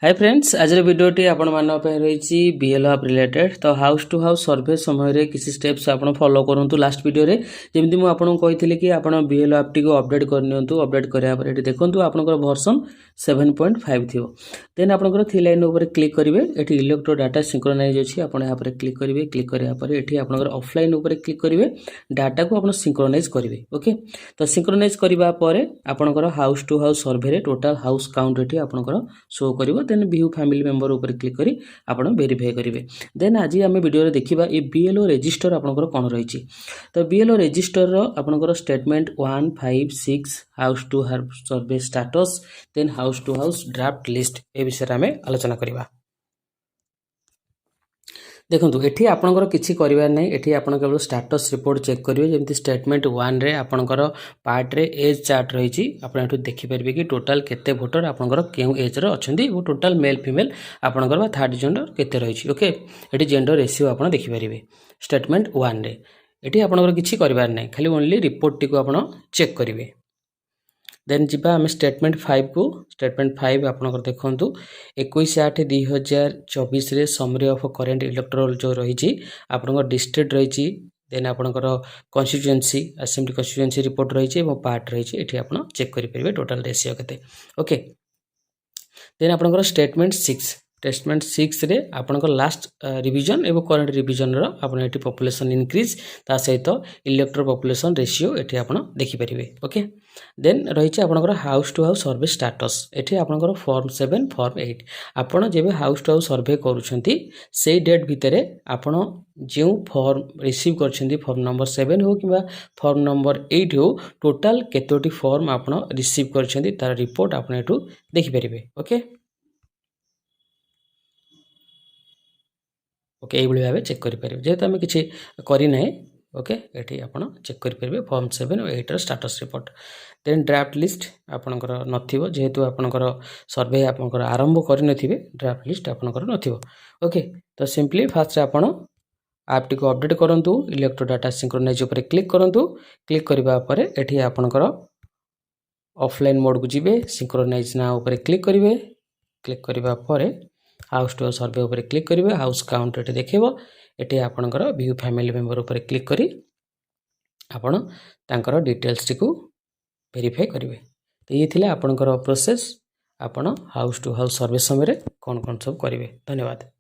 Hi friends आज वीडियोटी आपण मान रही बीएलओ आप रिलेटेड तो हाउस टू हाउस सर्वे समय किसी स्टेप्स आप फॉलो करूँ लास्ट वीडियो रे जमी मुझे आपको कही कि आप बीएलओ आप टी अपडेट करनी अपडेट कराया देखो आपंकर वर्सन 7.5 थी देन आपंकर थ्री लाइन उपर क्लिक करेंगे ये इलेक्ट्रो डाटा सिंक्रोनाइज अच्छी आप क्लिक करेंगे क्लिक कराया ये आपंकर ऑफलाइन उपर क्लिक करेंगे डाटा को आप सिंक्रोनाइज करेंगे ओके तो सिंक्रोनाइज करापर आपंकर house to house survey total house count ये आपंकर शो कर देन व्यू फैमिली मेंबर ऊपर क्लिक करी आपण वेरीफाई करेंगे देन आज आम वीडियो देखा ये बीएलओ रजिस्टर आपंकर कौन रही तो बीएलओ रजिस्टर आपंकर statement 156 house to house survey status then house to house draft list ए विषय आम आलोचना करवा देखो ये आपंकर किसी करार ना ये आप केवल स्टेटस रिपोर्ट चेक करेंगे जमी स्टेटमेंट 1 रे आपंकर पार्ट रे एज चार्ट रही आपड़ देखिपारे कि टोटाल केते भोटर आपंकर क्यों एज रही वो टोटाल मेल फीमेल आपंकर थर्ड जेंडर केते रही ओके ये जेंडर रेशियो आप देखिपारे स्टेटमेंट 1 रे ये आपंकर किसी करार ना खाली ओनली रिपोर्ट टी को चेक करेंगे देन जी आम स्टेटमेंट 5 को स्टेटमेंट 5 आपंकर देखूँ 21/8/2024 समरी ऑफ करेंट इलेक्टोरल जो रही आपंकर डिस्ट्रिक्ट रही देन आपंकर कन्स्टिट्यूएंसी असेंबली कन्स्टिट्यूएंसी रिपोर्ट रही पार्ट रही ये आप चेक करेंगे टोटाल रेशियो केते ओके देन आपंकर स्टेटमेंट 6 रे आपंकर लास्ट रिवीजन एवं करेंट रिवीजन रो पॉपुलेशन इंक्रीज ता सहित इलेक्टर पॉपुलेशन रेशियो ये आप देखिपारे ओके देन रही आपंकर house to house survey status ये आपंकर फॉर्म 7 फॉर्म 8 आपड़ जब हाउस टू हाउस सर्वे करुँचे से डेट भितर आपड़ जो फॉर्म रिसीव कर फॉर्म नंबर 7 हो कि फॉर्म नंबर 8 हो टोटाल केतोटी फॉर्म आप रिसीव कर तार रिपोर्ट आप देखिपारे ओके ओके ये भाव चेक करेंगे जेहेतु आम कि करना ओके ये आप चेक करेंगे फॉर्म 7 और 8 status report then draft list आपंकर नथिबो जेहेतु आपंकर सर्वे आपंकर आरंभ करन ड्राफ्ट लिस्ट आपंकर नथिबो ओके तो सिंपली फास्ट आप आप टी को अपडेट करंतु इलेक्ट्रो डाटा सिंक्रोनाइज ऊपर क्लिक करंतु क्लिक करबा परे एठी आपंकर ऑफलाइन मोड को जिबे सिंक्रोनाइज ना ऊपर क्लिक करेंगे क्लिक करबा परे हाउस टू हाउस सर्वे ऊपर क्लिक करेंगे हाउस काउंट ये देखो ये आपंकर व्यू फैमिली मेंबर ऊपर क्लिक करी आपण तांकर डिटेल्स टी को वेरीफाई करेंगे तो ये थिला आपंकर प्रोसेस आपण हाउस टू हाउस सर्वे समय कौन कौन सब करेंगे धन्यवाद।